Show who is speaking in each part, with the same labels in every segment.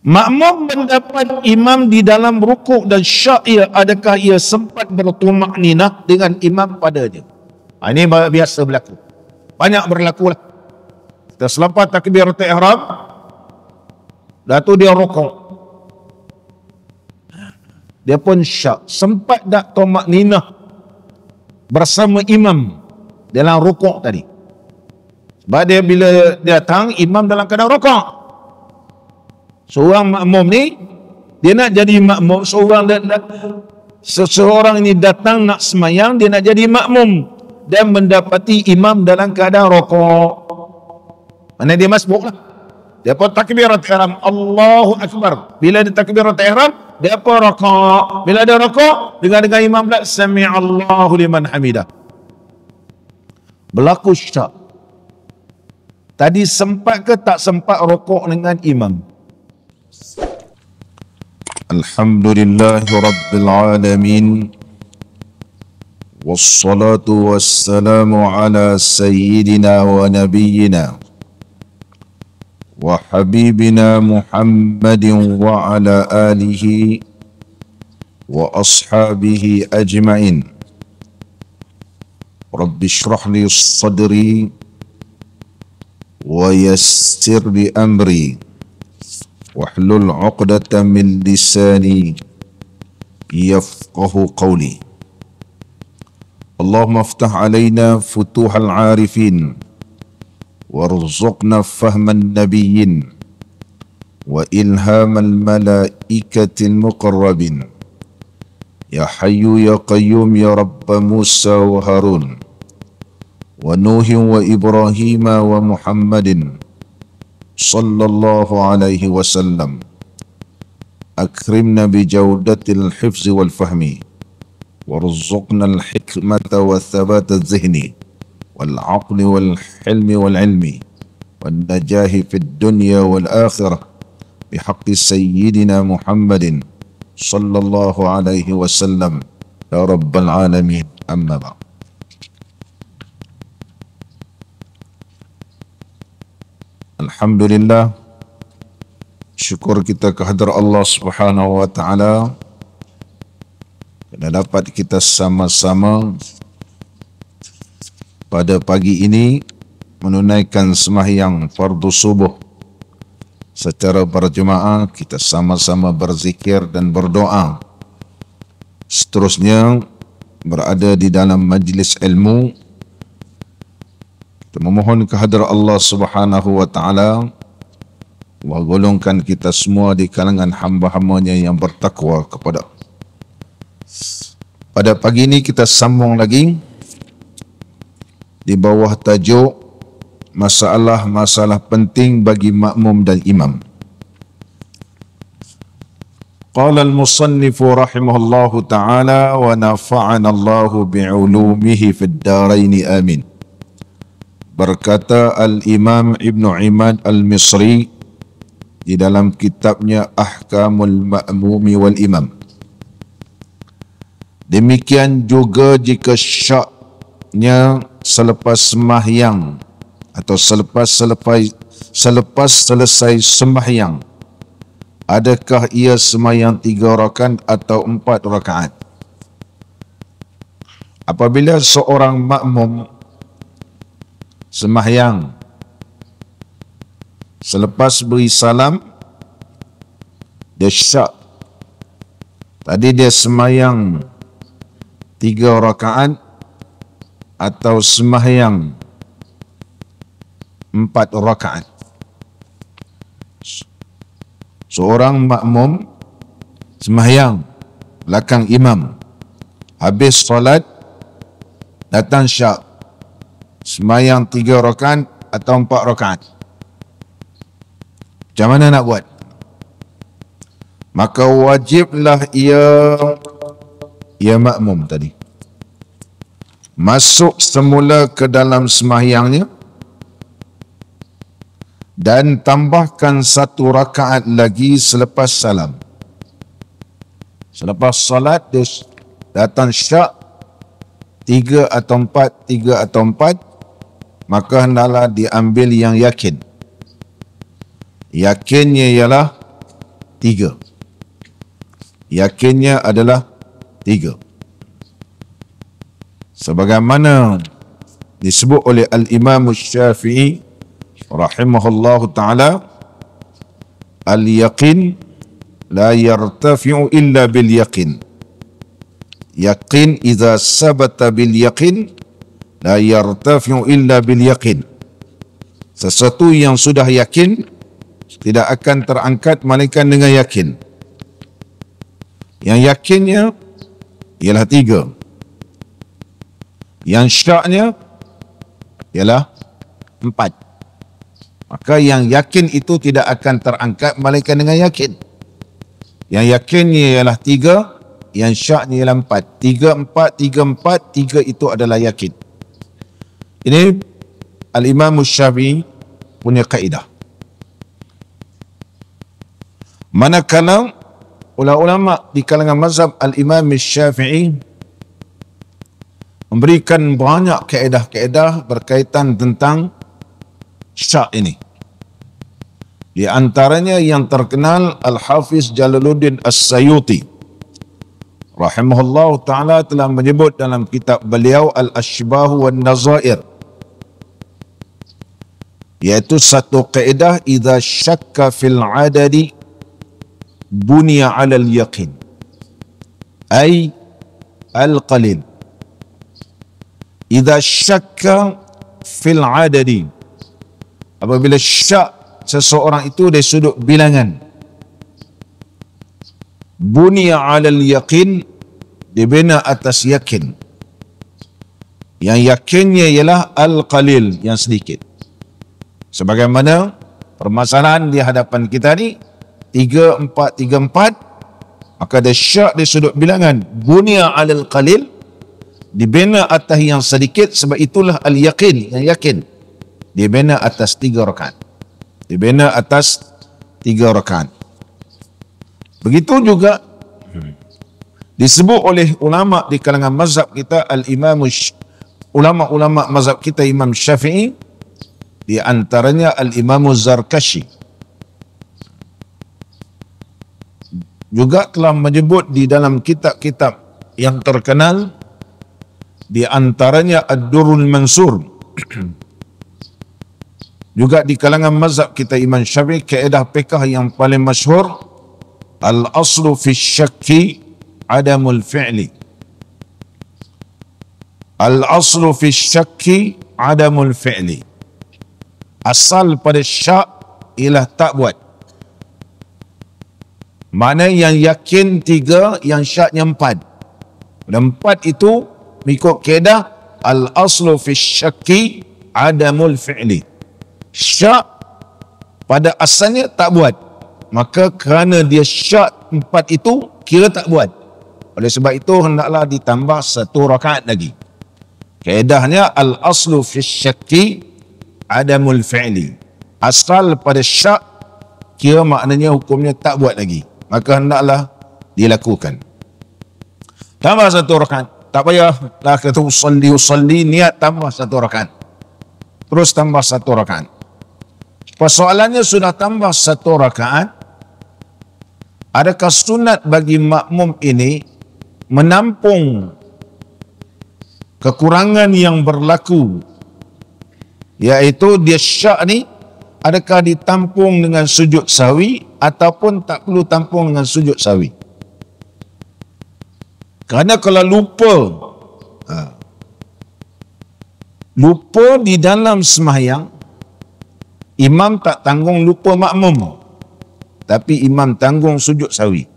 Speaker 1: Makmum mendapat imam di dalam rukuk dan syak ia, adakah ia sempat bertumak ninah dengan imam padanya? Ini biasa berlaku. Banyak berlaku lah. Kita selepas takbiratul ihram, dah tu dia rukuk. Dia pun syak. Sempat tak tumak ninah bersama imam dalam rukuk tadi. Sebab dia bila datang, imam dalam keadaan rukuk. Seorang makmum ni, dia nak jadi makmum. Seseorang ini datang nak semayang, dia nak jadi makmum dan mendapati imam dalam keadaan rukuk. Mana dia masbuk lah. Dia pun takbirat ihram, Allahu Akbar. Bila dia takbirat ihram, dia pun rukuk. Bila dia rukuk, dengan imam pula, Sami'allahu liman hamidah. Berlaku syak. Tadi sempat ke tak sempat rukuk dengan imam? Alhamdulillahi Rabbil Alamin. Wassalatu wassalamu ala sayyidina wa nabiyyina wa habibina Muhammadin wa ala alihi wa ashabihi ajma'in. Rabbi shrah li sadri wa yassir li amri wahlul 'uqdatam min lisani yafqahu qawli. Allahumma aftah alaina futuhal 'arifin warzuqna fahman nabiyyin wa ilhamal malaikatil muqarrabin. Ya Hayyu ya Qayyum ya Rabb Musa wa Harun wa Nuh wa Ibrahim wa Muhammadin sallallahu alaihi wasallam. Akrimna bi jawdatil hifzi wal fahmi warzuqna al hikmata wa thabata az-zihni wal aqli wal hilmi wal ilmi wan najahi fid dunya wal akhirah bihaqqi sayyidina Muhammadin sallallahu alaihi wasallam ya rabbal alamin. Amma ba'd. Alhamdulillah, syukur kita kehadrat Allah Subhanahu wa taala kerana dapat kita sama-sama pada pagi ini menunaikan sembahyang fardu subuh secara berjemaah. Kita sama-sama berzikir dan berdoa. Seterusnya berada di dalam majlis ilmu. Kita memohon kehadrat Allah Subhanahu wa taala wa golongkan kita semua di kalangan hamba-hambanya yang bertakwa kepada. Pada pagi ini kita sambung lagi di bawah tajuk masalah-masalah penting bagi makmum dan imam. Qala al-musannif rahimahullahu ta'ala wa nafa'ana Allahu bi'ulumihi fid darain amin. Berkata Al-Imam Ibn Imad Al-Misri di dalam kitabnya Ahkamul Ma'mumi wal Imam. Demikian juga jika syaknya selepas sembahyang atau selepas selesai sembahyang, adakah ia sembahyang 3 rakaat atau 4 rakaat? Apabila seorang makmum sembahyang selepas beri salam, dia syak. Tadi dia sembahyang 3 rakaat atau sembahyang 4 rakaat. Seorang makmum sembahyang belakang imam, habis solat datang syak, sembahyang 3 rakaat atau 4 rakaat. Macam mana nak buat? Maka wajiblah ia makmum tadi masuk semula ke dalam sembahyangnya dan tambahkan 1 rakaat lagi selepas salam. Selepas salat dia datang syak 3 atau 4, maka hendaklah diambil yang yakin. Yakinnya ialah tiga. Yakinnya adalah tiga. Sebagaimana disebut oleh Al-Imam Syafi'i rahimahullahu ta'ala, al-yaqin la yartafi'u illa bil yaqin. Yaqin idza sabata bil yaqin la yartafi'u illa bil yaqin. Sesuatu yang sudah yakin tidak akan terangkat melainkan dengan yakin. Yang yakinnya ialah tiga. Yang syaknya ialah empat. Maka yang yakin itu tidak akan terangkat melainkan dengan yakin. Yang yakinnya ialah tiga, yang syaknya ialah empat. Tiga, empat, tiga itu adalah yakin. Ini Al-Imam Syafi'i punya kaedah. Manakala ulama di kalangan mazhab Al-Imam Syafi'i memberikan banyak kaedah-kaedah berkaitan tentang syak ini. Di antaranya yang terkenal Al-Hafiz Jalaluddin As-Sayuti rahimahullah ta'ala telah menyebut dalam kitab beliau Al-Ashbahu wan Nazair, iaitu satu kaedah, idza syakka fil adadi bunya 'ala al-yaqin, ay al-qalil. Idza syakka fil adadi, apabila syak seseorang itu dari sudut bilangan, bunya 'ala al-yaqin, dibina atas yakin. Yang yakinnya ialah al-qalil, yang sedikit. Sebagaimana permasalahan di hadapan kita ni 3-4, maka ada syak di sudut bilangan bunya 'alal qalil, dibina atas yang sedikit, sebab itulah al-yaqin, yang yakin. Dibina atas 3 rakaat. Dibina atas 3 rakaat. Begitu juga disebut oleh ulama di kalangan mazhab kita, ulama-ulama mazhab kita Imam Syafi'i, di antaranya Al-Imam Zarkashi juga telah menyebut di dalam kitab-kitab yang terkenal, di antaranya Ad-Durrul Mansur. Juga di kalangan mazhab kita Imam Syafi'i, kaedah fiqh yang paling masyhur, al-aslu fi syakki adamul fi'li. Al-aslu fi syakki adamul fi'li. Asal pada syak ialah tak buat. Mana yang yakin 3, yang syaknya 4. Dan 4 itu mengikut kaedah al-aslu fi syakki adamul fi'li. Syak pada asalnya tak buat. Maka kerana dia syak 4 itu, kira tak buat. Oleh sebab itu hendaklah ditambah 1 rakaat lagi. Kaedahnya al-aslu fi syakki adamul fi'li. Asal pada syak, kira maknanya hukumnya tak buat lagi, maka hendaklah dilakukan. Tambah 1 rakaat. Tak payahlah kata usalli, niat tambah 1 rakaat. Terus tambah 1 rakaat. Persoalannya sudah tambah 1 rakaat, adakah sunat bagi makmum ini menampung kekurangan yang berlaku, iaitu dia syak ni, adakah ditampung dengan sujud sahwi ataupun tak perlu tampung dengan sujud sahwi? Kerana kalau lupa di dalam sembahyang, imam tak tanggung lupa makmum, tapi imam tanggung sujud sahwi.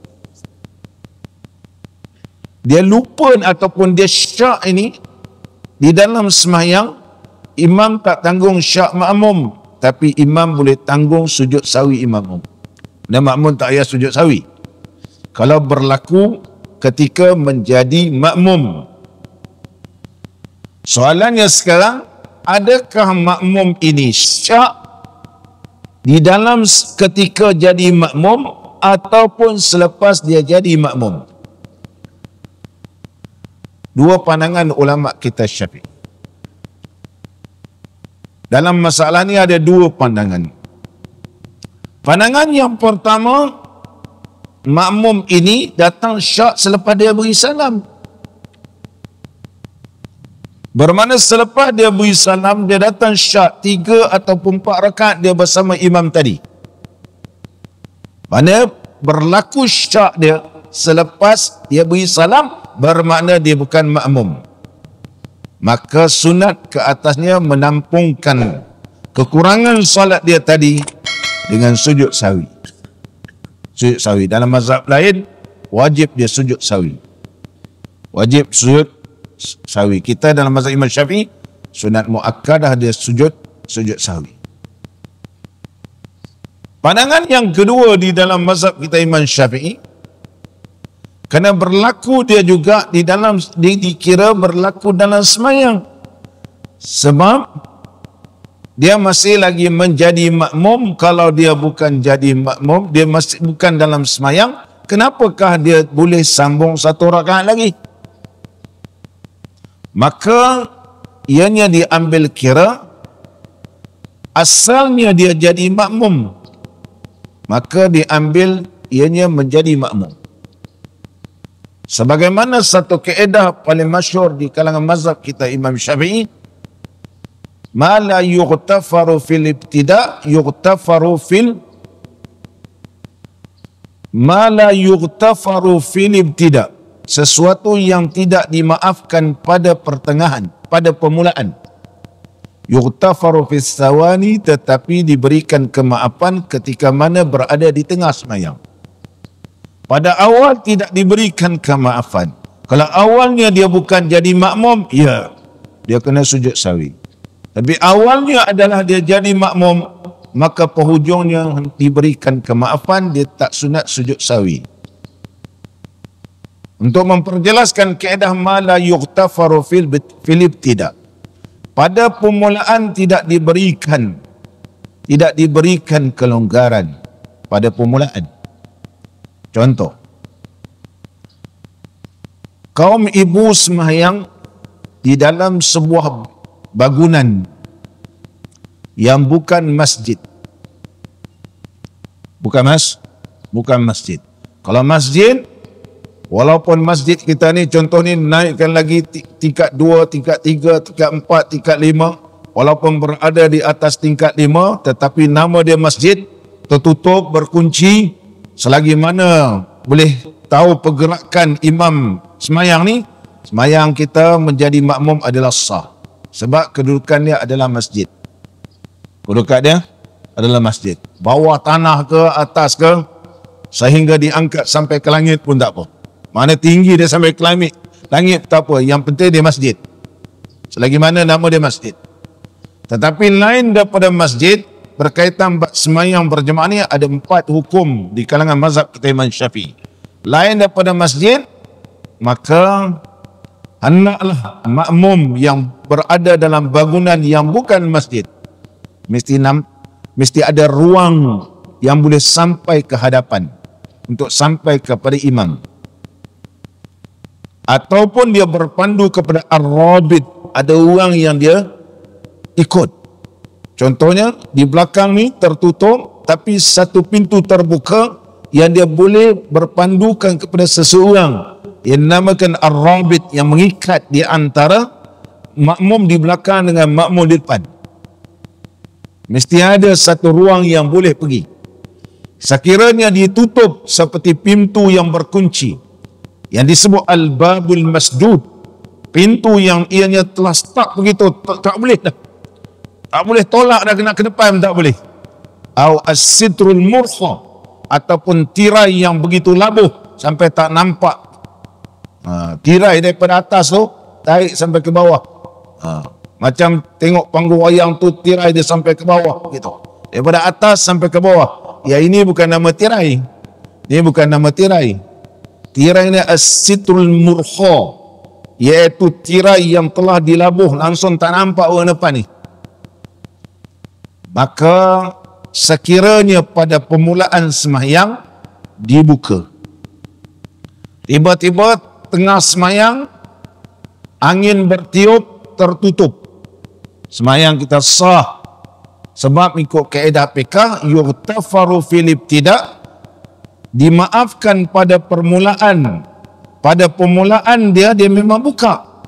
Speaker 1: Dia lupa ataupun dia syak ini di dalam sembahyang, imam tak tanggung syak makmum, tapi imam boleh tanggung sujud sahwi imam. Dan makmum tak payah sujud sahwi. Kalau berlaku ketika menjadi makmum. Soalannya sekarang, adakah makmum ini syak di dalam ketika jadi makmum ataupun selepas dia jadi makmum? Dua pandangan ulama kita Syafi'i. Dalam masalah ini ada 2 pandangan. Pandangan yang pertama, makmum ini datang syak selepas dia beri salam. Bermakna selepas dia beri salam, dia datang syak 3 ataupun 4 rakaat dia bersama imam tadi. Mana berlaku syak dia selepas dia beri salam, bermakna dia bukan makmum. Maka sunat ke atasnya menampungkan kekurangan solat dia tadi dengan sujud sahwi. Sujud sahwi. Dalam mazhab lain, wajib dia sujud sahwi. Wajib sujud sahwi. Kita dalam mazhab Imam Syafi'i, sunat muakkadah dia sujud sahwi. Pandangan yang kedua di dalam mazhab kita Imam Syafi'i, kerana berlaku dia juga di dalam, dikira berlaku dalam semayang. Sebab dia masih lagi menjadi makmum. Kalau dia bukan jadi makmum, dia masih bukan dalam semayang, kenapakah dia boleh sambung 1 rakaat lagi? Maka ianya diambil kira asalnya dia jadi makmum, maka diambil ianya menjadi makmum. Sebagaimana satu kaedah paling masyhur di kalangan mazhab kita Imam Syafi'i, ma la yughtafaru fil ibtida yughtafaru fil ma la yughtafaru fil ibtida, sesuatu yang tidak dimaafkan pada pertengahan, pada permulaan. Yughtafaru fis sawani, tetapi diberikan kemaafan ketika mana berada di tengah sembahyang. Pada awal tidak diberikan kemaafan. Kalau awalnya dia bukan jadi makmum, ya, dia kena sujud sahwi. Tapi awalnya adalah dia jadi makmum, maka penghujungnya diberikan kemaafan, dia tak sunat sujud sahwi. Untuk memperjelaskan kaedah ma la yughtafaru fil ibtida, pada permulaan tidak diberikan kelonggaran pada permulaan. Contoh, kaum ibu sembahyang di dalam sebuah bangunan yang bukan masjid. Bukan masjid. Kalau masjid, walaupun masjid kita ni contoh ni naikkan lagi tingkat 2, tingkat 3, tingkat 4, tingkat 5, walaupun berada di atas tingkat 5, tetapi nama dia masjid, tertutup, berkunci. Selagi mana boleh tahu pergerakan imam semayang ni, semayang kita menjadi makmum adalah sah. Sebab kedudukan dia adalah masjid. Kedudukan dia adalah masjid. Bawah tanah ke, atas ke, sehingga diangkat sampai ke langit pun tak apa. Mana tinggi dia sampai ke langit tak apa. Yang penting dia masjid. Selagi mana nama dia masjid. Tetapi lain daripada masjid, berkaitan semayang berjemaah ni ada 4 hukum di kalangan mazhab kita Imam Syafi'i. Lain daripada masjid, maka hendaklah makmum yang berada dalam bangunan yang bukan masjid mesti ada ruang yang boleh sampai ke hadapan untuk sampai kepada imam. Ataupun dia berpandu kepada ar-rabit, ada orang yang dia ikut. Contohnya, di belakang ni tertutup, tapi satu pintu terbuka yang dia boleh berpandukan kepada seseorang yang dinamakan ar-rabit, yang mengikat di antara makmum di belakang dengan makmum di depan. Mesti ada satu ruang yang boleh pergi. Sekiranya ditutup seperti pintu yang berkunci, yang disebut al-babul masdud, pintu yang ianya telah stuck begitu, tak boleh dah. Tak boleh tolak dah ke depan, tak boleh. Au as-sitrul murkha, ataupun tirai yang begitu labuh sampai tak nampak. Tirai daripada atas tu tarik sampai ke bawah. Macam tengok panggung wayang tu, tirai dia sampai ke bawah gitu. Daripada atas sampai ke bawah. Ya, ini bukan nama tirai. Ini bukan nama tirai. Tirai ni as-sitrul murkha, iaitu tirai yang telah dilabuh, langsung tak nampak orang depan ni. Maka sekiranya pada permulaan sembahyang dibuka, tiba-tiba tengah sembahyang angin bertiup, tertutup, sembahyang kita sah. Sebab ikut kaedah fiqh, yughtafaru fil ibtida, dimaafkan pada permulaan. Pada permulaan dia memang buka.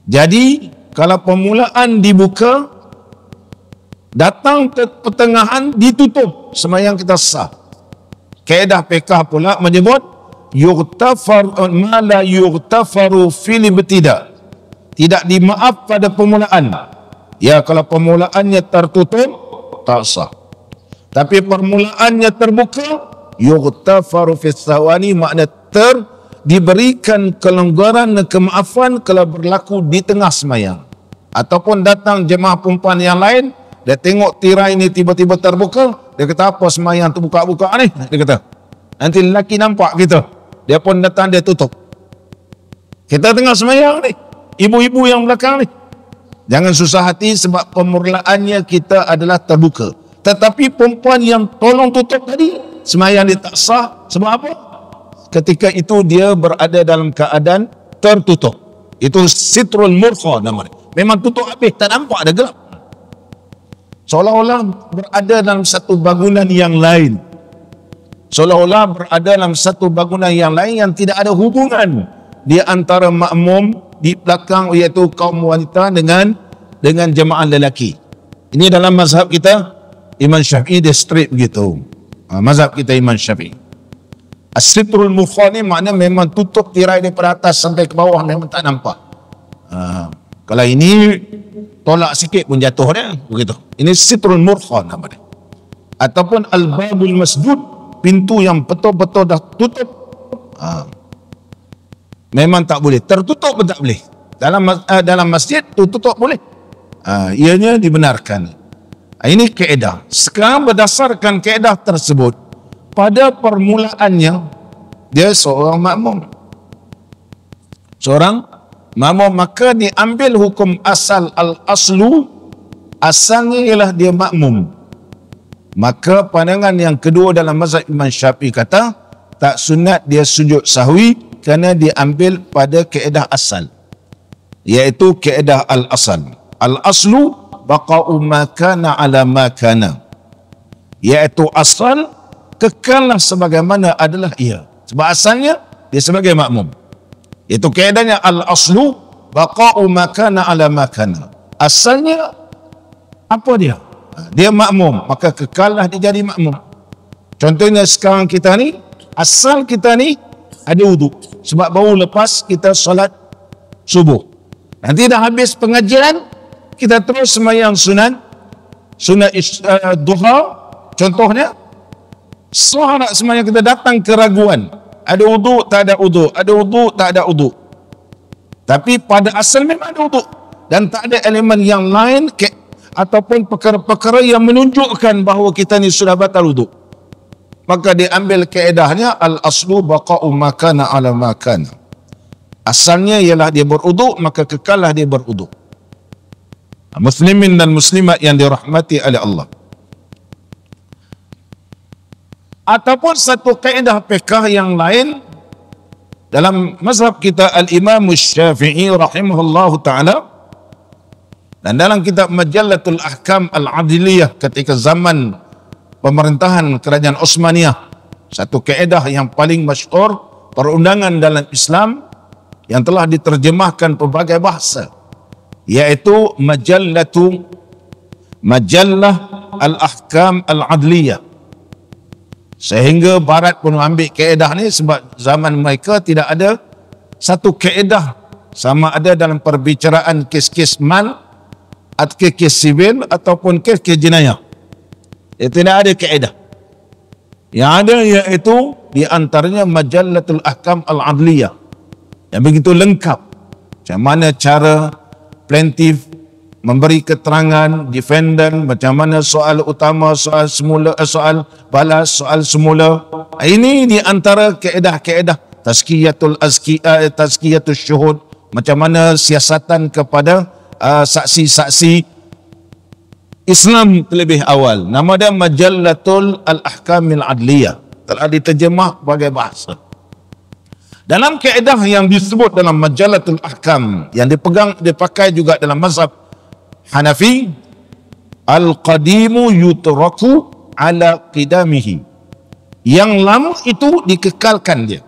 Speaker 1: Jadi kalau permulaan dibuka, datang ke pertengahan ditutup, sembahyang kita sah. Kaedah fiqh pula menyebut yughfar ma la yughfaru fil ibtida. Tidak dimaaf pada permulaan. Ya, kalau permulaannya tertutup tak sah. Tapi permulaannya terbuka, yughfaru fis sawani, makna diberikan kelonggaran dan kemaafan kalau berlaku di tengah sembahyang. Ataupun datang jemaah perempuan yang lain, dia tengok tirai ni tiba-tiba terbuka, dia kata apa sembahyang tu buka-buka ni? Dia kata, nanti lelaki nampak kita. Dia pun datang, dia tutup. Kita tengah sembahyang ni, ibu-ibu yang belakang ni. Jangan susah hati sebab permulaannya kita adalah terbuka. Tetapi perempuan yang tolong tutup tadi, sembahyang dia tak sah. Sebab apa? Ketika itu dia berada dalam keadaan tertutup. Itu sitrul murkha namanya. Memang tutup habis, tak nampak, ada gelap. Seolah-olah berada dalam satu bangunan yang lain. Seolah-olah berada dalam satu bangunan yang lain yang tidak ada hubungan di antara makmum di belakang, iaitu kaum wanita dengan jemaah lelaki. Ini dalam mazhab kita Imam Syafi'i, dia straight begitu. Mazhab kita Imam Syafi'i. As-sitrul murkha ni makna memang tutup tirai daripada atas sampai ke bawah, memang tak nampak. Kalau ini tolak sikit pun jatuh dia, begitu. Ini sitrul murkha nama dia. Ataupun al-babul masjud, pintu yang betul-betul dah tutup. Memang tak boleh. Tertutup pun tak boleh. Dalam masjid tutup boleh. Ianya dibenarkan. Ini kaedah. Sekarang berdasarkan kaedah tersebut, pada permulaannya dia seorang makmum. Seorang makmum, maka diambil hukum asal al-aslu, asalnya ialah dia makmum. Maka pandangan yang kedua dalam mazhab Imam Syafi'i kata tak sunat dia sujud sahwi kerana diambil pada kaedah asal, iaitu kaedah al-asal. Al-aslu baqa'u ma kana ala ma kana, iaitu asal kekallah sebagaimana adalah ia. Sebab asalnya dia sebagai makmum. Itu kaedahnya al-aslu baqa'u ma kana ala ma kana. Asalnya apa dia? Dia makmum, maka kekallah dia jadi makmum. Contohnya sekarang kita ni, asal kita ni ada wudu sebab baru lepas kita solat subuh. Nanti dah habis pengajian, kita terus sembahyang sunat duha contohnya. Setelah nak sembahyang kita datang keraguan, ada wudu tak ada wudu, ada wudu tak ada wudu. Tapi pada asal memang ada wudu dan tak ada elemen yang lain ataupun perkara-perkara yang menunjukkan bahawa kita ni sudah batal wudu. Maka diambil kaedahnya al-aslu baqa'u ma kana ala ma kana. Asalnya ialah dia berwudu, maka kekallah dia berwudu. Muslimin dan muslimat yang dirahmati oleh Allah. Ataupun satu kaedah fiqh yang lain dalam mazhab kita al-Imam Syafi'i rahimahullahu ta'ala, dan dalam kitab Majallatul Ahkam Al-Adliyah ketika zaman pemerintahan kerajaan Osmaniyah, satu kaedah yang paling masyhur perundangan dalam Islam yang telah diterjemahkan pelbagai bahasa, iaitu Majallah Al-Ahkam Al-Adliyah. Sehingga Barat pun ambil kaedah ni sebab zaman mereka tidak ada satu kaedah, sama ada dalam perbicaraan kes-kes mal atau kes sivil ataupun kes jenayah. Tidak ada kaedah. Yang ada iaitu di antaranya Majallatul Ahkam Al-Adliyah yang begitu lengkap. Macam mana cara plaintiff memberi keterangan, defendant, macam mana soal utama, soal semula, soal balas, soal semula. Ini di antara kaedah-kaedah tazkiyatul syuhud, macam mana siasatan kepada saksi-saksi Islam terlebih awal. Nama dia Majallatul Al-Ahkamil Adliyah. Telah diterjemah sebagai bahasa. Dalam kaedah yang disebut dalam Majallatul Ahkam, yang dipakai juga dalam mazhab Hanafi, al-qadimu yutraku ala qidamihi. Yang lama itu dikekalkan dia.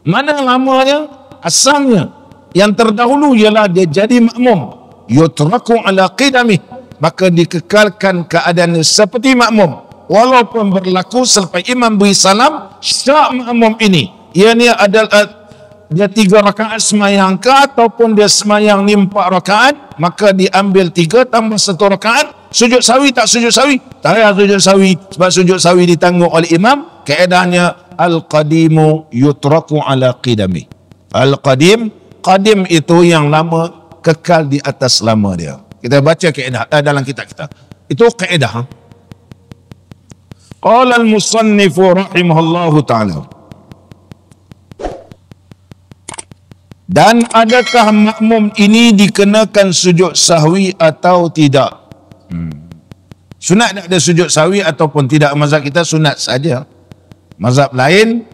Speaker 1: Mana lamanya? Asalnya yang terdahulu ialah dia jadi makmum, yutraku ala qidamih, maka dikekalkan keadaan seperti makmum walaupun berlaku selepas imam beri salam. Syak makmum ini ianya adalah dia 3 rakaat semayang ke ataupun dia semayang ni 4 rakaat, maka diambil 3 tambah 1 rakaat. Sujud sawi tak sujud sawi? Tak payah sujud sawi, sebab sujud sawi ditanggung oleh imam. Kaedahnya al-qadimu yutraku ala qidami. Al-qadim, qadim itu yang lama, kekal di atas lama dia. Kita baca kaedah dalam kitab kita. Itu kaedah. Qala al-musannifu rahimahullahu ta'ala. Dan adakah makmum ini dikenakan sujud sahwi atau tidak? Sunat tak ada sujud sahwi ataupun tidak? Mazhab kita sunat saja. Mazhab lain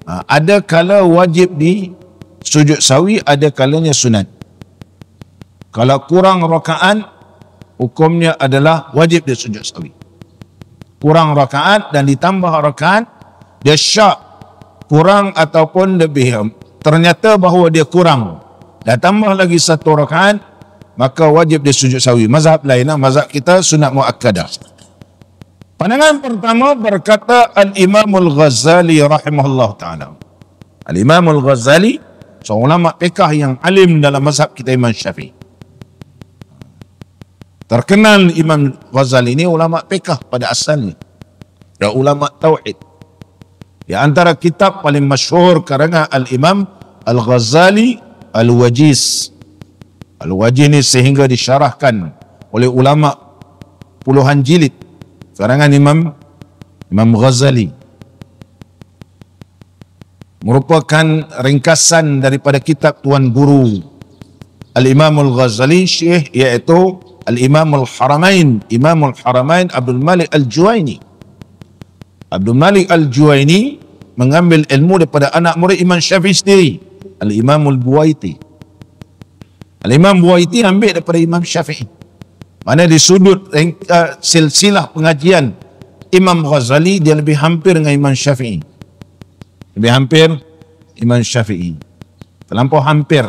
Speaker 1: ada kala wajib di sujud sahwi, ada kalanya sunat. Kalau kurang rakaat, hukumnya adalah wajib di sujud sahwi. Kurang rakaat dan ditambah rakaat, dia syak kurang ataupun lebih, ternyata bahawa dia kurang dan tambah lagi 1 rakaat, maka wajib dia sujud sahwi. Mazhab lain, mazhab kita sunat muakkadah. Pandangan pertama berkata Al-Imam Al-Ghazali rahimahullah ta'ala. Al-Imam Al-Ghazali seorang ulama fiqh yang alim dalam mazhab kita Imam Syafi'i. Terkenal Imam Ghazali ini ulama fiqh pada asalnya dan ulama tauhid. Di antara kitab paling masyhur karangan Al-Imam Al-Ghazali Al-Wajiz. Al-Wajiz ini sehingga disyarahkan oleh ulama puluhan jilid karangan Imam Ghazali. Merupakan ringkasan daripada kitab Tuan Guru Al-Imam Al-Ghazali Syekh, iaitu Al-Imam Al-Haramain, Imam Al-Haramain Abdul Malik Al-Juwaini. Abdul Malik Al-Juwaini mengambil ilmu daripada anak murid Imam Syafi'i sendiri, Al-Imam Al-Buwaiti. Al-Imam Buwaiti ambil daripada Imam Syafi'i. Mana di sudut silsilah pengajian Imam Ghazali, dia lebih hampir dengan Imam Syafi'i. Lebih hampir Imam Syafi'i. Terlampau hampir.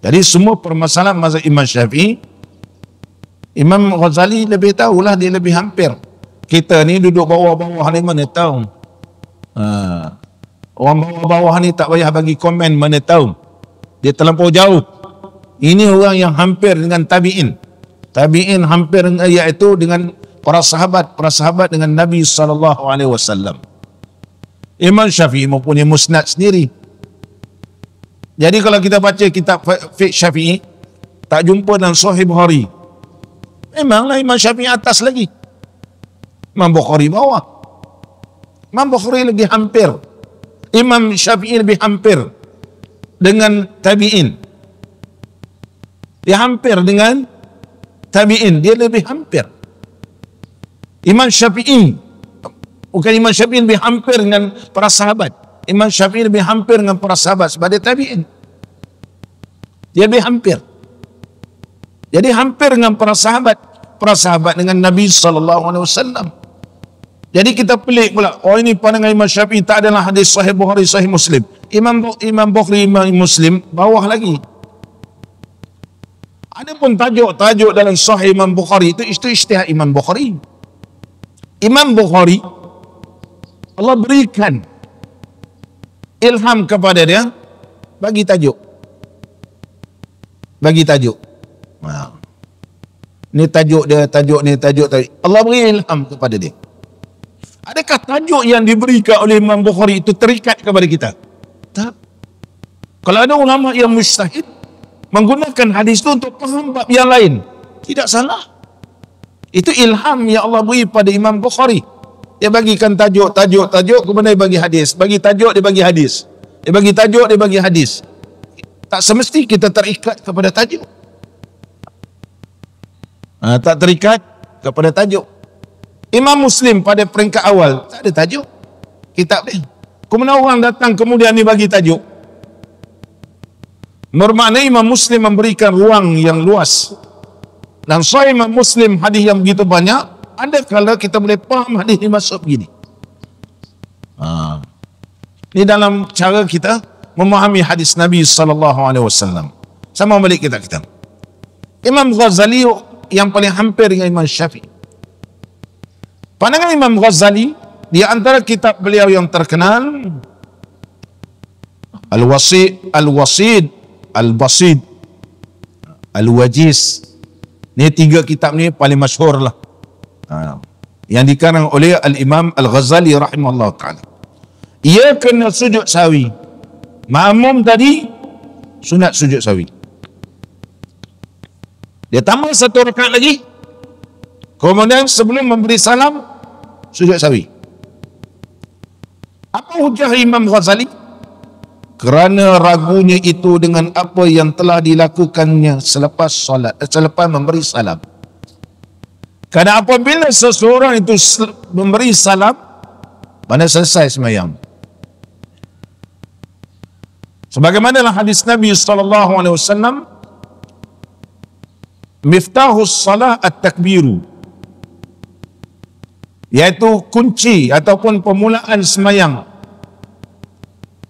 Speaker 1: Jadi semua permasalahan mazhab Imam Syafi'i, Imam Ghazali lebih tahulah, dia lebih hampir. Kita ni duduk bawah-bawah ni mana tahu. Orang bawah-bawah ni tak payah bagi komen, mana tahu. Dia terlampau jauh. Ini orang yang hampir dengan tabi'in. Tabi'in hampir iaitu dengan para sahabat dengan Nabi SAW. Imam Syafi'i mempunyai musnad sendiri. Jadi kalau kita baca kitab fiqh Syafi'i, tak jumpa dalam Sahih Bukhari. Memanglah Imam Syafi'i atas lagi, Imam Bukhari bawah. Imam Bukhari lebih hampir, Imam Syafi'i lebih hampir dengan tabi'in. Dia hampir dengan tabi'in, dia lebih hampir. Imam Syafi'i, bukan Imam Syafi'i lebih hampir dengan para sahabat. Imam Syafi'i lebih hampir dengan para sahabat sebagai tabi'in. Dia lebih hampir. Jadi hampir dengan para sahabat dengan Nabi SAW. Jadi kita pelik pula, oh ini pandangan Imam Syafi'i, tak adalah hadis Sahih Bukhari, Sahih Muslim. Imam Bukhari, Imam Muslim bawah lagi. Ada pun tajuk-tajuk dalam Sahih Imam Bukhari itu ijtihad Imam Bukhari. Imam Bukhari, Allah berikan ilham kepada dia bagi tajuk. Ni tajuk dia, tajuk ni, tajuk. Allah beri ilham kepada dia. Adakah tajuk yang diberikan oleh Imam Bukhari itu terikat kepada kita? Tak. Kalau ada ulama yang mujtahid menggunakan hadis itu untuk faham bab yang lain, tidak salah. Itu ilham yang Allah beri pada Imam Bukhari. Dia bagikan tajuk, kemudian dia bagi hadis. Bagi tajuk, dia bagi hadis. Dia bagi tajuk, dia bagi hadis. Tak semesti kita terikat kepada tajuk. Tak terikat kepada tajuk. Imam Muslim pada peringkat awal tak ada tajuk kitab dia. Kemudian orang datang kemudian dia bagi tajuk. Bermakna Imam Muslim memberikan ruang yang luas. Dan Sahih Imam Muslim hadis yang begitu banyak, ada kala kita boleh faham hadis ini masuk begini. Ini dalam cara kita memahami hadis Nabi SAW. Sama balik kita. Imam Ghazali yang paling hampir dengan Imam Syafi'i. Pandangan Imam Ghazali di antara kitab beliau yang terkenal Al-Wasid, Al-Basid, Al-Wajiz. Ni 3 kitab ni paling masyhur lah. Yang dikarang oleh Al-Imam Al-Ghazali rahimahullah ta'ala. Ia kena sujud sawi. Makmum tadi sunat sujud sawi. Dia tambah 1 rakaat lagi. Kemudian sebelum memberi salam sujud sawi. Apa hujah Imam Ghazali? Kerana ragunya itu dengan apa yang telah dilakukannya selepas memberi salam. Kerana apabila seseorang itu memberi salam, mana selesai sembahyang. Sebagaimana dalam hadis Nabi SAW, miftahus salah at-takbiru, iaitu kunci ataupun permulaan sembahyang.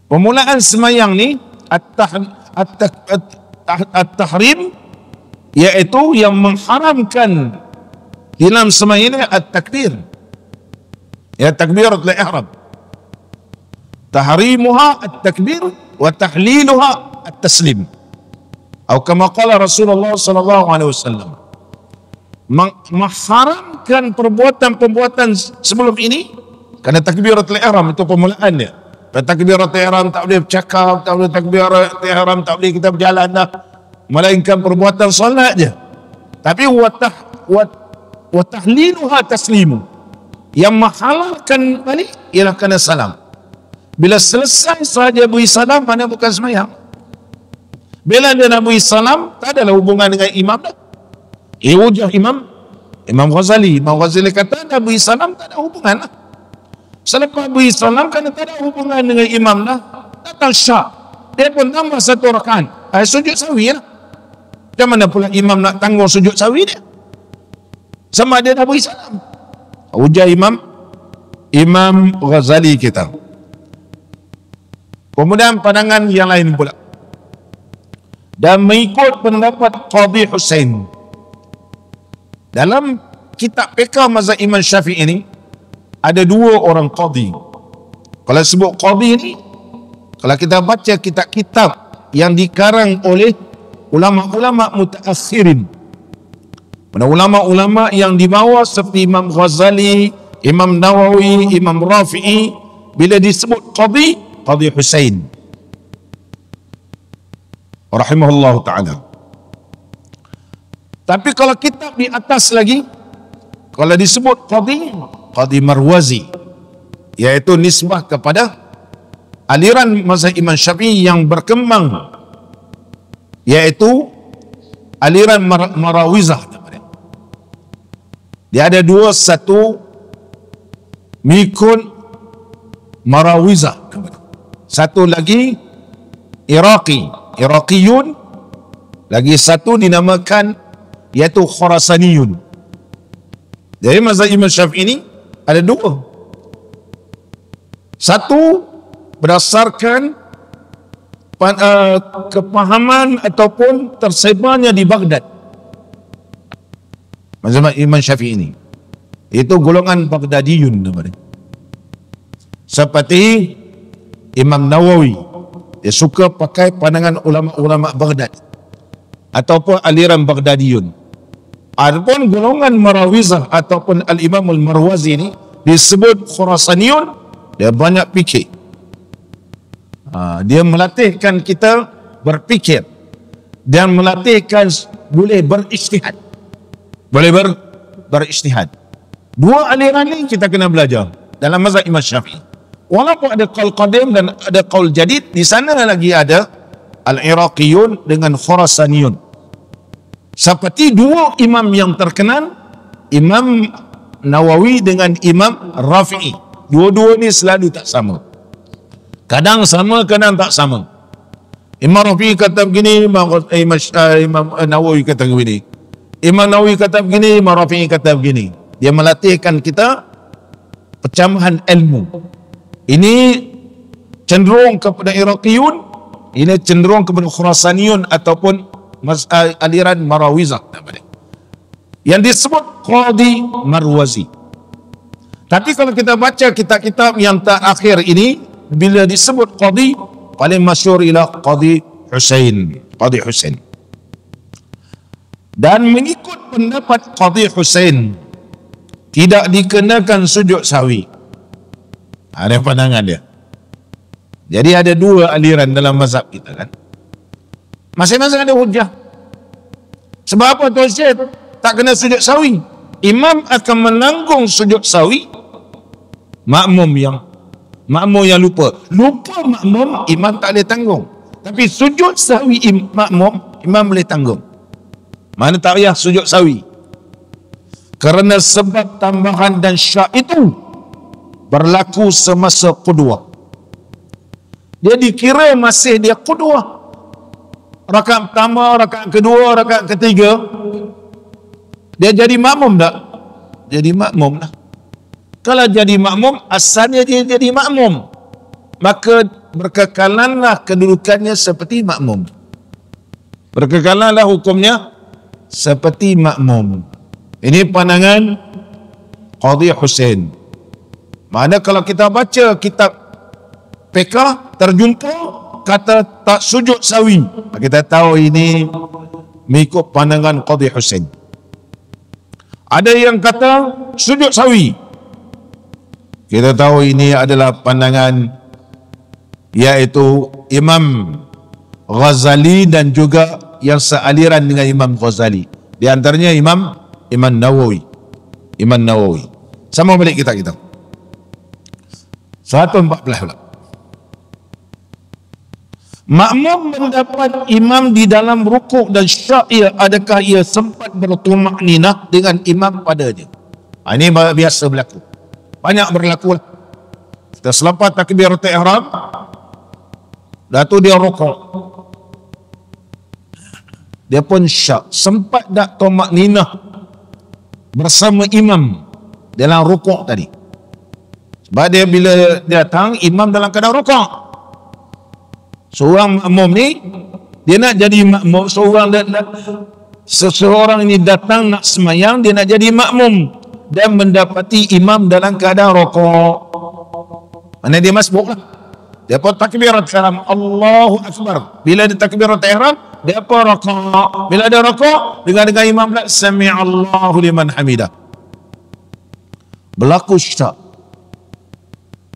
Speaker 1: Permulaan sembahyang ni at-tahrim, iaitu yang mengharamkan dalam sembahyang ini at-takbir. Ya, takbiratul ihram. Tahrimuha at-takbir wa tahliluha at-taslim. Atau kama qala Rasulullah sallallahu alaihi wasallam. Mengharamkan perbuatan-perbuatan sebelum ini kerana takbiratul ihram itu permulaan dia. Takbiratul ihram tak boleh bercakap, tak boleh takbiratul ihram tak boleh kita berjalan dah. Melainkan perbuatan solat je. Tapi wa tahliluha taslimu. Yang menghalalkan balik ialah kena salam. Bila selesai sahaja beri salam, mana bukan sembahyang. Bila dia nak beri salam, tak adalah hubungan dengan imam dah. Hujah Imam Ghazali. Imam Ghazali kata dah beri salam, tak ada hubungan lah. Selepas beri salam, kerana tak ada hubungan dengan imam dah, datang syak. Dia pun tambah 1 rakaat. Sujud sawi lah. Macam mana pula imam nak tanggung sujud sawi dia? Sama dia dah beri salam. Hujah Imam Ghazali kita. Kemudian pandangan yang lain pula. Dan mengikut pendapat Qadhi Husain. Dalam kitab fiqh mazhab Imam Syafi'i ini ada 2 orang qadhi. Kalau sebut qadhi ni, kalau kita baca kitab-kitab yang dikarang oleh ulama-ulama mutaakhirin, mana ulama-ulama yang di bawah seperti Imam Ghazali, Imam Nawawi, Imam Rafi'i, bila disebut qadhi, Qadhi Husain rahimahullah ta'ala. Tapi kalau kitab di atas lagi, kalau disebut Qadhi Marwazi, iaitu nisbah kepada aliran mazhab Imam Syafi'i yang berkembang, iaitu aliran Marawizah. Dia ada 2, satu mengikut Marawizah, satu lagi Iraqiyun, lagi satu dinamakan iaitu Khurasaniyun. Jadi mazhab Imam Syafi'i ini ada 2. Satu berdasarkan kepahaman ataupun tersebarnya di Baghdad. Mazhab Imam Syafi'i ini itu golongan Baghdadiyun namanya. Seperti Imam Nawawi, dia suka pakai pandangan ulama-ulama Baghdad ataupun aliran Baghdadiyun. Adapun golongan Marawizah ataupun Al-Imam Al-Marwazi ini disebut Khurasaniyun, dia banyak fikir. Dia melatihkan kita berfikir dan melatihkan boleh berijtihad. Boleh berijtihad. 2 aliran ini kita kena belajar dalam mazhab Imam Syafi'i. Walaupun ada qaul qadim dan ada qaul jadid, di sana lagi ada Al-Iraqiyun dengan Khurasaniyun. Seperti 2 imam yang terkenal, Imam Nawawi dengan Imam Rafi'i. Dua-dua ni selalu tak sama. Kadang sama, kadang tak sama. Imam Rafi'i kata begini, Imam Nawawi kata begini. Imam Nawawi kata begini, Imam Rafi'i kata begini. Dia melatihkan kita pecahan ilmu. Ini cenderung kepada Iraqiyun, ini cenderung kepada Khurasaniyun ataupun aliran Marawizah yang disebut Qadi Marwazi. Tapi kalau kita baca kitab-kitab yang terakhir ini, bila disebut Qadi, paling masyhur ialah Qadi Husain. Dan mengikut pendapat Qadi Husain, tidak dikenakan sujud sahwi. Ada pandangan dia. Jadi ada dua aliran dalam mazhab kita kan. Masing-masing ada hujah. Sebab apa tuan Syekh tak kena sujud sahwi? Imam akan menanggung sujud sahwi, makmum yang lupa makmum, imam tak boleh tanggung. Tapi sujud sahwi makmum, imam boleh tanggung. Mana tak payah sujud sahwi. Kerana sebab tambahan dan syak itu berlaku semasa qudwah. Dia dikira masih dia qudwah. Rakaat pertama, rakaat kedua, rakaat ketiga, dia jadi makmum tak? Jadi makmum lah. Kalau jadi makmum, asalnya dia jadi makmum, maka berkekalanlah kedudukannya seperti makmum. Berkekalanlah hukumnya seperti makmum. Ini pandangan Qadi Husain. Mana kalau kita baca kitab fiqh, terjumpa kata tak sujud sahwi, kita tahu ini mengikut pandangan Qadi Husain. Ada yang kata sujud sahwi, kita tahu ini adalah pandangan iaitu Imam Ghazali dan juga yang sealiran dengan Imam Ghazali. Di antaranya Imam Nawawi. Sama balik kita 114 pula. Makmum mendapat imam di dalam rukuk dan syak, adakah ia sempat bertumakninah dengan imam padanya? Ini biasa berlaku. Banyak berlaku. Kita selepas takbiratul ihram, dah tu dia rukuk, dia pun syak. Sempat tak tumakninah bersama imam dalam rukuk tadi? Sebab dia bila datang, imam dalam keadaan rukuk. Seorang makmum ni, dia nak jadi makmum. Seseorang ini datang nak semayang, dia nak jadi makmum dan mendapati imam dalam keadaan rukuk. Mana dia masbuk lah. Dia pun takbirat ihram, Allahu Akbar. Bila dia takbirat ihram, dia pun rukuk. Bila dia rukuk, dengan imam pula, Sami'allahu liman hamidah. Berlaku syak.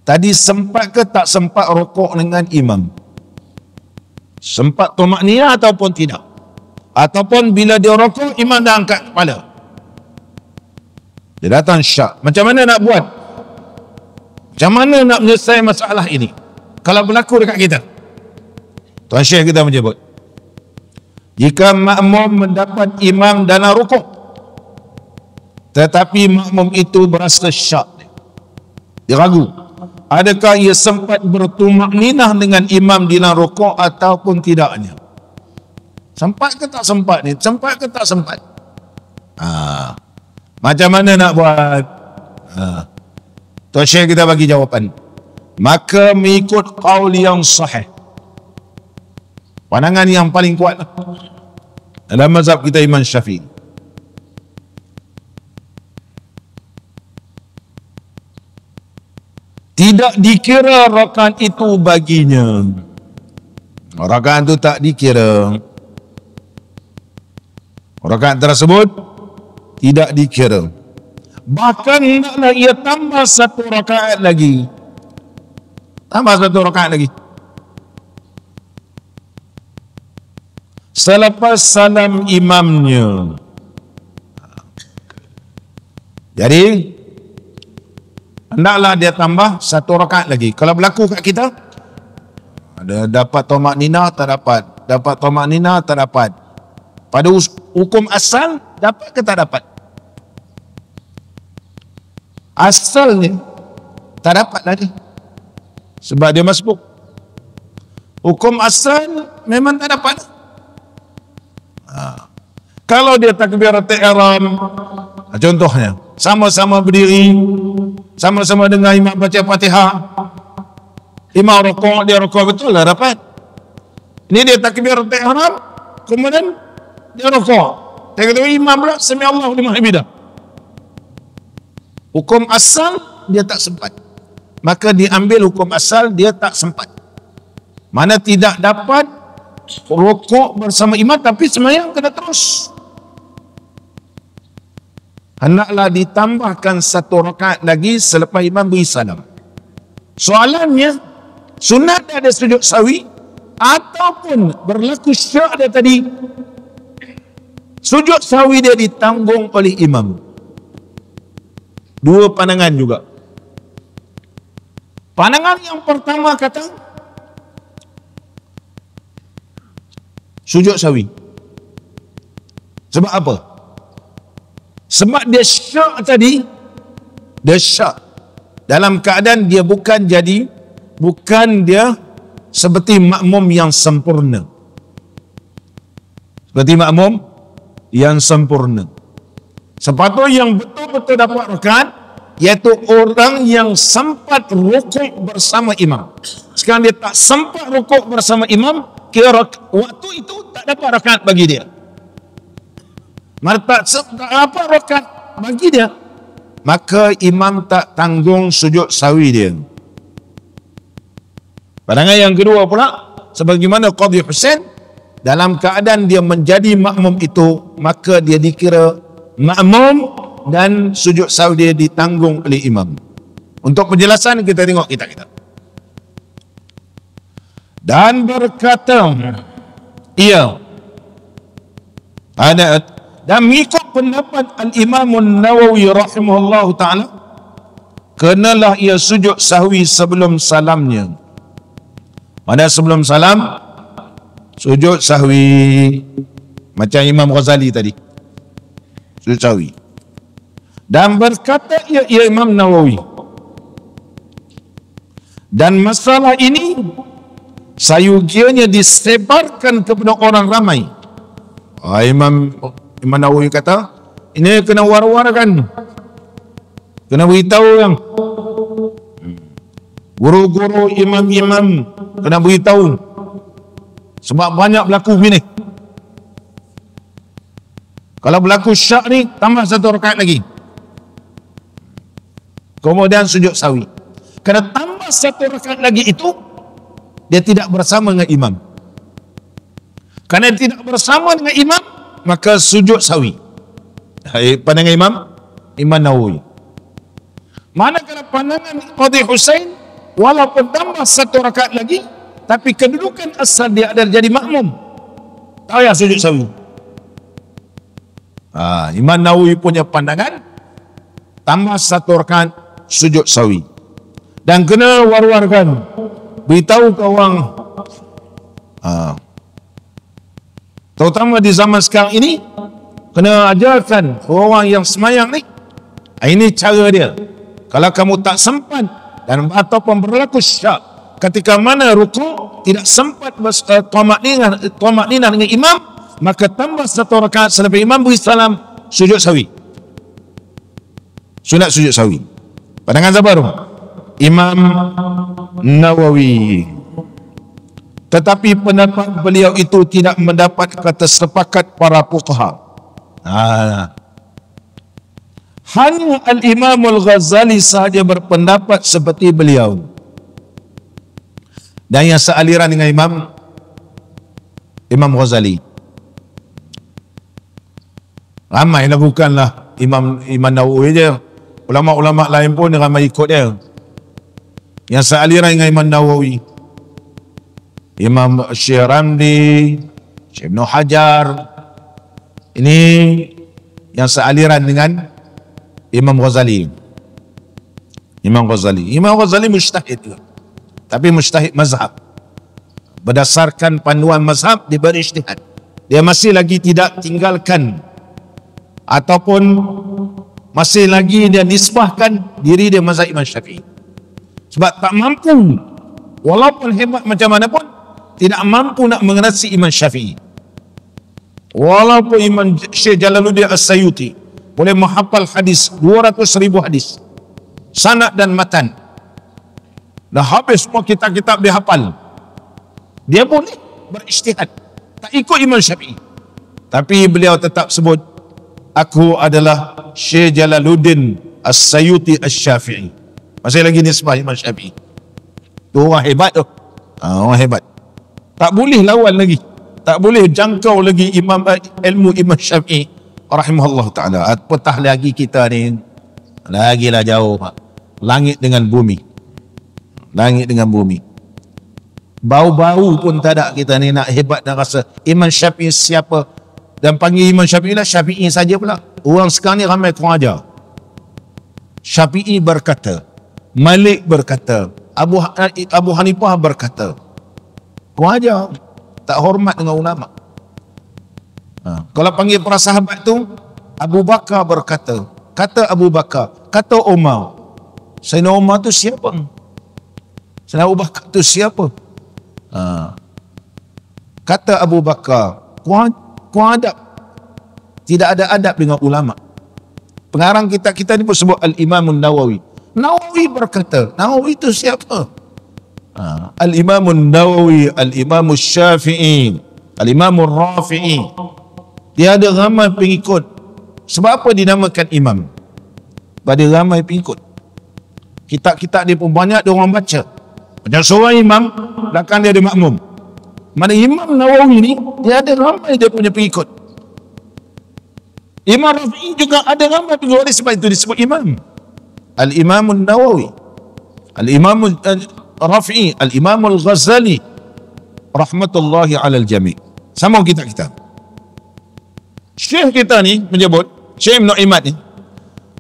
Speaker 1: Tadi sempat ke tak sempat rukuk dengan imam? Sempat tumakninah ataupun tidak? Ataupun bila dia rukuk, imam dah angkat kepala, dia datang syak. Macam mana nak buat? Macam mana nak menyelesaikan masalah ini kalau berlaku dekat kita? Tuan Syekh kita menyebut, jika makmum mendapat imam dalam rukuk, tetapi makmum itu berasa syak, dia ragu, adakah ia sempat bertumakninah dengan imam di dalam rukuk ataupun tidaknya? Sempat ke tak sempat ni? Sempat ke tak sempat? Macam mana nak buat? Tuan Syekh kita bagi jawapan. Maka mengikut qaul yang sahih, pandangan yang paling kuat dalam mazhab kita Imam Syafi'i, tidak dikira rakaat itu baginya. Rakaat itu tak dikira. Rakaat tersebut tidak dikira. Bahkan hendaklah ia tambah satu rakaat lagi. Tambah satu rakaat lagi. Selepas salam imamnya. Jadi hendaklah dia tambah satu rakaat lagi. Kalau berlaku kat kita, ada dapat tumakninah tak dapat, dapat tumakninah tak dapat. Pada hukum asal, dapat ke tak dapat? Asalnya tak dapat lagi, sebab dia masbuk. Hukum asal memang tak dapat. Kalau dia takbiratul ihram, contohnya sama-sama berdiri, sama-sama dengar imam baca Fatihah, Imam rokok, dia rokok betul lah dapat. Ini dia takbiratul ihram, kemudian dia rokok. Dia kata imam pula sami Allahu liman hamidah. Hukum asal dia tak sempat. Maka diambil hukum asal dia tak sempat. Mana tidak dapat rokok bersama imam tapi sembahyang kena terus. Hendaklah ditambahkan 1 rakaat lagi selepas imam beri salam. Soalannya, sunat ada sujud sahwi ataupun berlaku syak dia tadi, sujud sahwi dia ditanggung oleh imam. Dua pandangan juga. Pandangan yang pertama kata sujud sahwi. Sebab apa? Sebab dia syak tadi, dia syak dalam keadaan dia bukan dia seperti makmum yang sempurna. Seperti makmum yang sempurna. Sepatutnya yang betul-betul dapat rakaat iaitu orang yang sempat rukuk bersama imam. Sekarang dia tak sempat rukuk bersama imam, kira waktu itu tak dapat rakaat bagi dia. Maka tak dapat rakaat bagi dia, maka imam tak tanggung sujud sahwi dia. Pandangan yang kedua pula, sebagaimana Qadhi Hussein, dalam keadaan dia menjadi makmum itu, maka dia dikira makmum dan sujud sahwi dia ditanggung oleh imam. Untuk penjelasan kita tengok kitab-kitab. Dan berkata, ia ada dan mengikut pendapat Al-Imam An-Nawawi rahimahullahu ta'ala, kenalah ia sujud sahwi sebelum salamnya. Pada sebelum salam sujud sahwi, macam Imam Ghazali tadi sujud sahwi. Dan berkata ia Imam Nawawi, dan masalah ini sayugianya disebarkan kepada orang ramai. Imam Nawawi kata ini kena war-warkan, kena beritahu yang guru-guru, imam-imam kena beritahu, sebab banyak berlaku begini. Kalau berlaku syak ni, tambah 1 rakaat lagi, kemudian sujud sahwi. Kena tambah 1 rakaat lagi itu, dia tidak bersama dengan imam. Kerana tidak bersama dengan imam, maka sujud sahwi. Pandangan Imam Nawawi. Manakala pandangan Qadhi Hussein, walaupun tambah 1 rakaat lagi, tapi kedudukan asal dia adalah jadi makmum, tak payah sujud sahwi. Imam Nawawi punya pandangan tambah 1 rakaat sujud sahwi. Dan kena war-warkan, beritahu ke orang, terutama di zaman sekarang ini, kena ajarkan orang yang semayang ni, ini cara dia. Kalau kamu tak sempat dan ataupun berlaku syak ketika mana rukuk tidak sempat tamak-ninah dengan imam, maka tambah 1 rakaat selepas imam beri salam, sujud sahwi. Sunat sujud sahwi. Pandangan siapa tu? Imam Nawawi. Tetapi pendapat beliau itu tidak mendapat kata sepakat para fuqaha. Hanya Al-Imam Al-Ghazali sahaja berpendapat seperti beliau. Dan yang sealiran dengan Imam Ghazali. Ramai lah, bukanlah Imam Nawawi je. Ulama-ulama lain pun ramai ikut dia. Yang sealiran dengan Imam Nawawi, Imam Syekh Ramli, Syekh Ibn Hajar, ini yang sealiran dengan Imam Ghazali. Imam Ghazali mujtahid juga, tapi mujtahid mazhab. Berdasarkan panduan mazhab dia berijtihad. Dia masih lagi tidak tinggalkan ataupun masih lagi dia nisbahkan diri dia mazhab Imam Syafi'i. Sebab tak mampu, walaupun hebat macam mana pun, tidak mampu nak mengenasi Imam Syafi'i. Walaupun Imam Syekh Jalaluddin As-Sayuti boleh menghafal hadis 200,000 hadis, sanad dan matan, dah habis semua kitab-kitab dia hafal, dia boleh berijtihad, tak ikut Imam Syafi'i. Tapi beliau tetap sebut, aku adalah Syekh Jalaluddin As-Sayuti Asy-Syafi'i. Masih lagi nisbah Imam Syafi'i. Tu orang hebat tu. Orang hebat. Tak boleh lawan lagi, tak boleh jangkau lagi ilmu Imam Syafi'i rahimahullah ta'ala. Apatah lagi kita ni, lagilah jauh, langit dengan bumi. Langit dengan bumi. Bau-bau pun tak ada kita ni nak hebat dan rasa Imam Syafi'i siapa, dan panggil Imam Syafi'i lah Syafi'i saja pula. Orang sekarang ni ramai kurang ajar. Syafi'i berkata, Malik berkata, Abu Hanifah berkata. Kurang ajar, tak hormat dengan ulama. Kalau panggil para sahabat tu, Abu Bakar berkata, kata Abu Bakar, kata Umar. Sayyidina Umar tu siapa? Sayyidina Abu Bakar tu siapa? Kata Abu Bakar, kurang adab. Tidak ada adab dengan ulama. Pengarang kita ni pun sebut Al-Imam Nawawi. Nawawi berkata, Nawawi itu siapa? Al-Imam Nawawi, Al-Imam Syafi'i, Al-Imam Rafi'i. Dia ada ramai pengikut. Sebab apa dinamakan imam? Pada ramai pengikut. Kitab-kitab dia pun banyak dia orang baca. Macam seorang imam, belakang dia ada makmum. Mana Imam Nawawi ni, dia ada ramai dia punya pengikut. Imam Rafi'i juga ada ramai pengikut. Oleh sebab itu disebut imam. Al-Imam Nawawi, Al-Imam Rafi'i, Al-Imam Al-Ghazali rahmatullahi alal jami'. Sama kita. Syekh kita ni menyebut, Syekh Ibn Imad ni,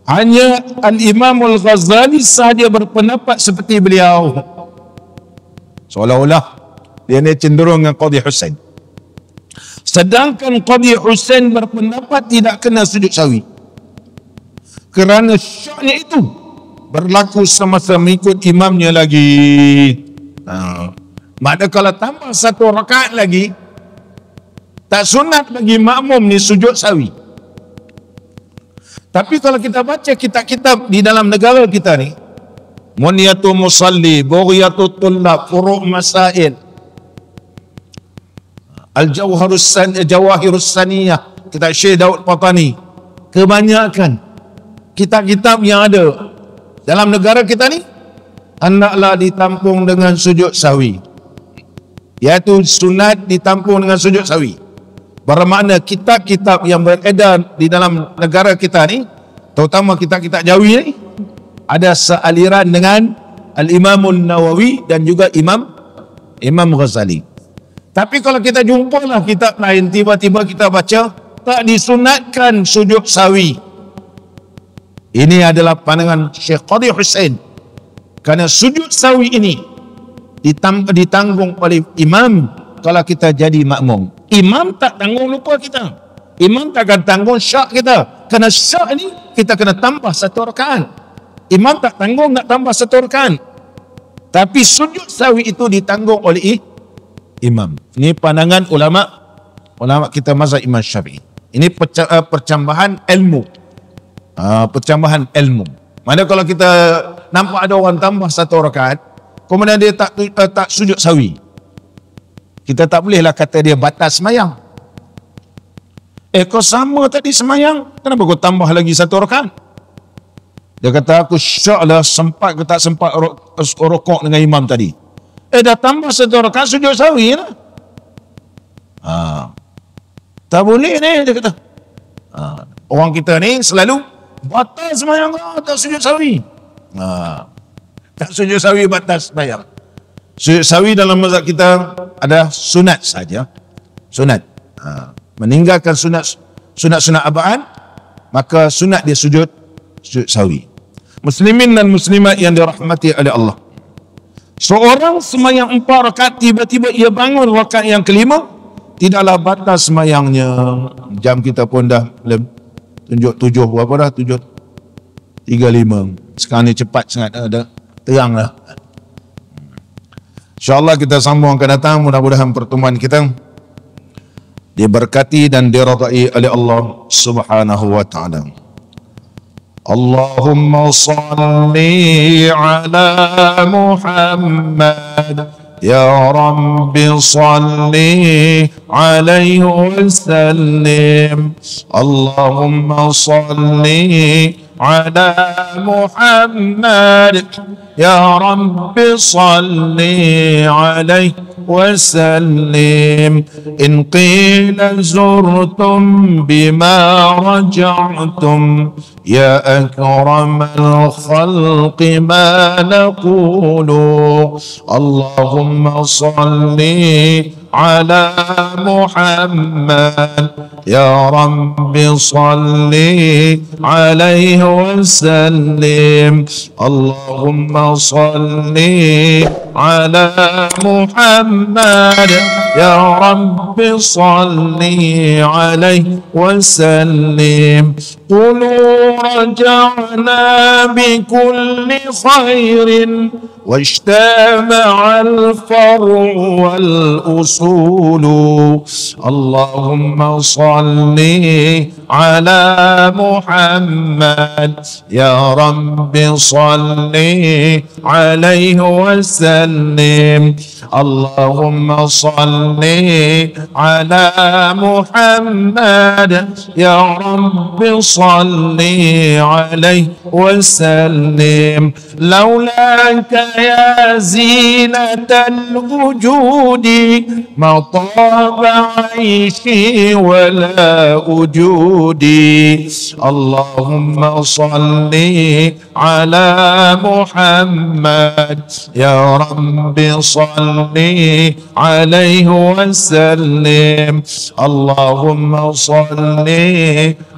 Speaker 1: hanya Al-Imam Al-Ghazali sahaja berpendapat seperti beliau. Seolah-olah dia ni cenderung dengan Qadhi Husain. Sedangkan Qadhi Husain berpendapat tidak kena sujud sawi. Kerana syaknya itu berlaku semasa mengikut imamnya lagi. Maka kalau tambah satu rakaat lagi, tak sunat bagi makmum ni sujud sawi. Tapi kalau kita baca kitab-kitab di dalam negara kita ni, Munyatul Musalli, Bughyatul Tullab, Furu' Masail, Al-Jawahirus Saniyah, kitab Syekh Daud Patani, kebanyakan kitab-kitab yang ada dalam negara kita ni hendaklah ditampung dengan sujud sahwi, iaitu sunat ditampung dengan sujud sahwi. Bermakna kitab-kitab yang beredar di dalam negara kita ni, terutama kitab-kitab Jawi ni, ada sealiran dengan Al-Imam Nawawi dan juga Imam Ghazali. Tapi kalau kita jumpalah kitab lain, tiba-tiba kita baca tak disunatkan sujud sahwi. Ini adalah pandangan Syekh Qadhi Husain. Kerana sujud sahwi ini ditanggung oleh imam kalau kita jadi makmum. Imam tak tanggung lupa kita. Imam tak akan tanggung syak kita. Kerana syak ni kita kena tambah satu rakaat. Imam tak tanggung nak tambah satu rakaat. Tapi sujud sahwi itu ditanggung oleh imam. Ini pandangan ulama kita mazhab Imam Syafi'i. Ini percambahan ilmu. Percambahan ilmu. Mana kalau kita nampak ada orang tambah satu rakaat, kemudian dia tak sujud sahwi, kita tak bolehlah kata dia batas semayang. Kau sama tadi semayang, kenapa kau tambah lagi satu rakaat? Dia kata aku syak lah, sempat ke tak sempat rokok dengan imam tadi. Dah tambah satu rakaat sujud sahwi lah. Tak boleh ni, dia kata. Orang kita ni selalu batas semayang lah, tak sujud sahwi. Tak sujud sahwi batas semayang. Sujud sahwi dalam mazhab kita ada sunat saja. Sunat. Meninggalkan sunat abad, maka sunat dia sujud sahwi. Muslimin dan muslimat yang dirahmati oleh Allah. Seorang semayang 4 rakaat, tiba-tiba ia bangun rakaat yang kelima, tidaklah batas semayangnya. Jam kita pun dah tunjuk 7 berapa dah? 7.35. Sekarang ni cepat sangat, dah terang dah. InsyaAllah kita sambung akan datang. Mudah-mudahan pertemuan kita diberkati dan diradai oleh Allah Subhanahu wa ta'ala. اللهم صل على محمد يا رب صل عليه وسلم. اللهم صل على محمد يا رب صل عليه وسلم. إن قيل زرتم بما رجعتم يا أكرم الخلق ما نقول. اللهم صل على محمد يا رب صل عليه وسلم. اللهم صل على محمد يا رب صل عليه وسلم. قولوا رجعنا بكل خير واجتمع الفرع والأصول. اللهم صل على محمد يا رب صل عليه وسلم. اللهم صل على محمد يا رب صل عليه وسلم. لولاك يا زينة الوجود ما طاب عيشي ولا وجودي. اللهم صل على محمد يا رب صل عليه وسلم. اللهم صل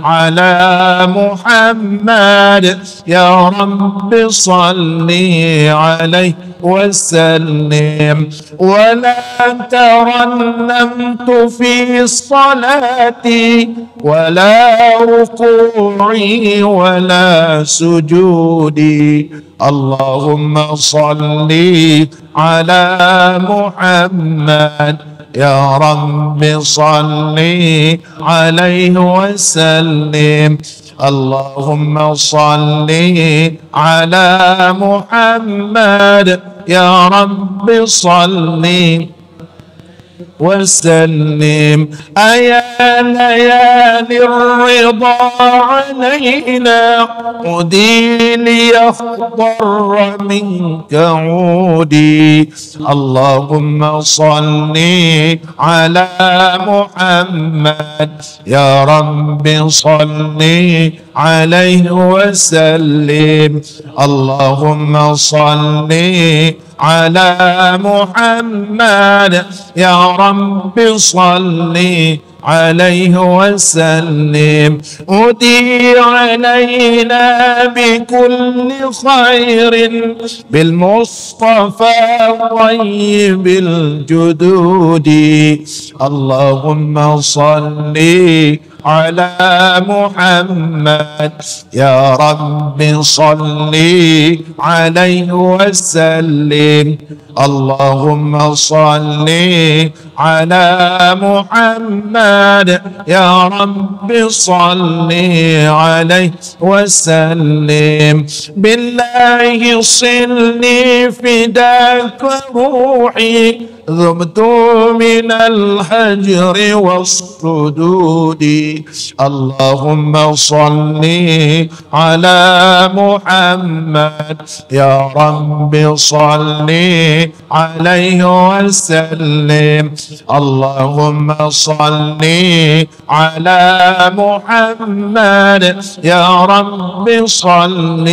Speaker 1: على محمد يا رب صل عليه وسلم. ولا ترنمت في صلاتي ولا ركوعي ولا سجودي. اللهم صل على محمد يا رب صل عليه وسلم. اللهم صل على محمد يا رب صل وسلم. أيا ليالي الرضا علينا عودي ليخضر منك عودي. اللهم صل على محمد يا رب صل عليه وسلم. اللهم صل على محمد يا رب صل عليه وسلم. أدي علينا بكل خير بالمصطفى طيب الجدود. اللهم صل على محمد يا رب صل عليه وسلم. اللهم صل على محمد يا رب صل عليه وسلم. بالله صلني فداك روحي ذبت من الهجر والصدود. اللهم صل على محمد يا رب صل عليه وسلم. اللهم صل على محمد يا رب صل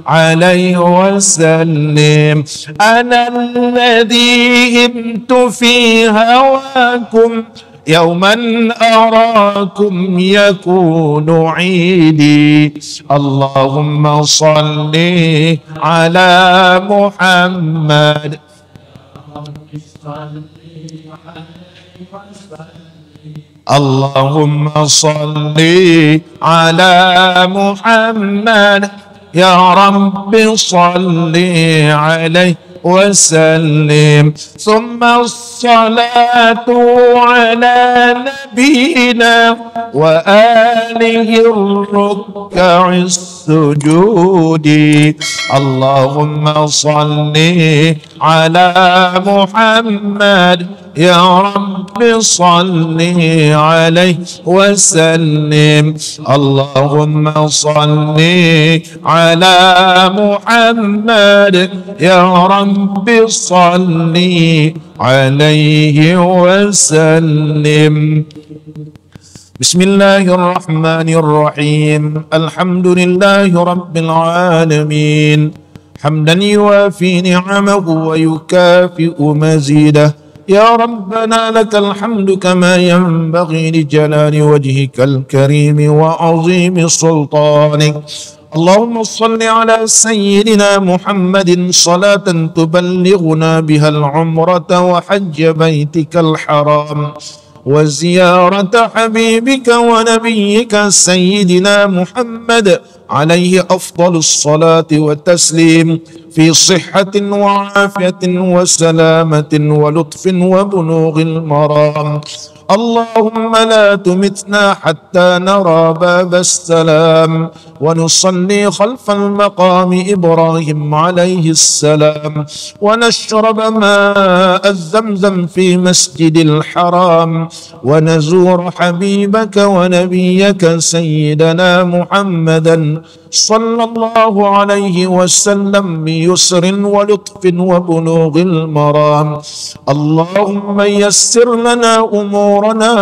Speaker 1: عليه وسلم. أنا الذي هبت في هواكم يوما أراكم يكون عيدي. اللهم صل على محمد اللهم صل على محمد يا رب صل عليه وسلم. ثم الصلاة على نبينا وآله الركع السجود. والسجود. اللهم صل على محمد يا رب صل عليه وسلم. اللهم صل على محمد يا رب صل عليه وسلم. بسم الله الرحمن الرحيم. الحمد لله رب العالمين حمدا يوافي نعمه ويكافئ مزيده. يا ربنا لك الحمد كما ينبغي لجلال وجهك الكريم وعظيم سلطانك. اللهم صل على سيدنا محمد صلاة تبلغنا بها العمرة وحج بيتك الحرام وزيارة حبيبك ونبيك سيدنا محمد عليه أفضل الصلاة والتسليم في صحة وعافية وسلامة ولطف وبلوغ المرام. اللهم لا تمتنا حتى نرى باب السلام ونصلي خلف المقام إبراهيم عليه السلام ونشرب ماء الزمزم في مسجد الحرام ونزور حبيبك ونبيك سيدنا محمدا صلى الله عليه وسلم بيسر ولطف وبلوغ المرام. اللهم يسر لنا أمورنا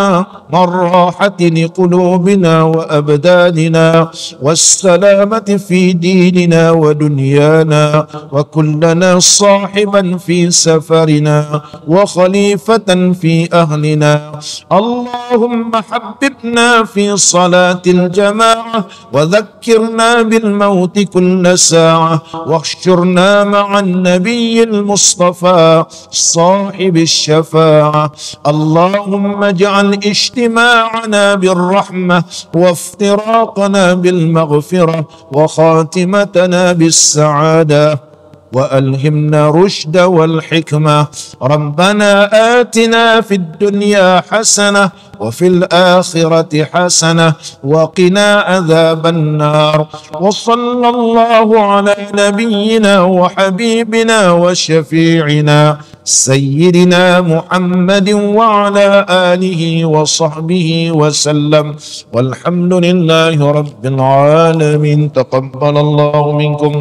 Speaker 1: من راحة لقلوبنا وأبداننا والسلامة في ديننا ودنيانا وكلنا صاحبا في سفرنا وخليفة في أهلنا. اللهم حببنا في صلاة الجماعة وذكرنا بالموت كل ساعة واحشرنا مع النبي المصطفى صاحب الشفاعة. اللهم اجعل اجتماعنا بالرحمة وافتراقنا بالمغفرة وخاتمتنا بالسعادة وألهمنا رشد والحكمة. ربنا آتنا في الدنيا حسنة وفي الآخرة حسنة وقنا عذاب النار. وصلى الله على نبينا وحبيبنا وشفيعنا سيدنا محمد وعلى آله وصحبه وسلم والحمد لله رب العالمين. تقبل الله منكم.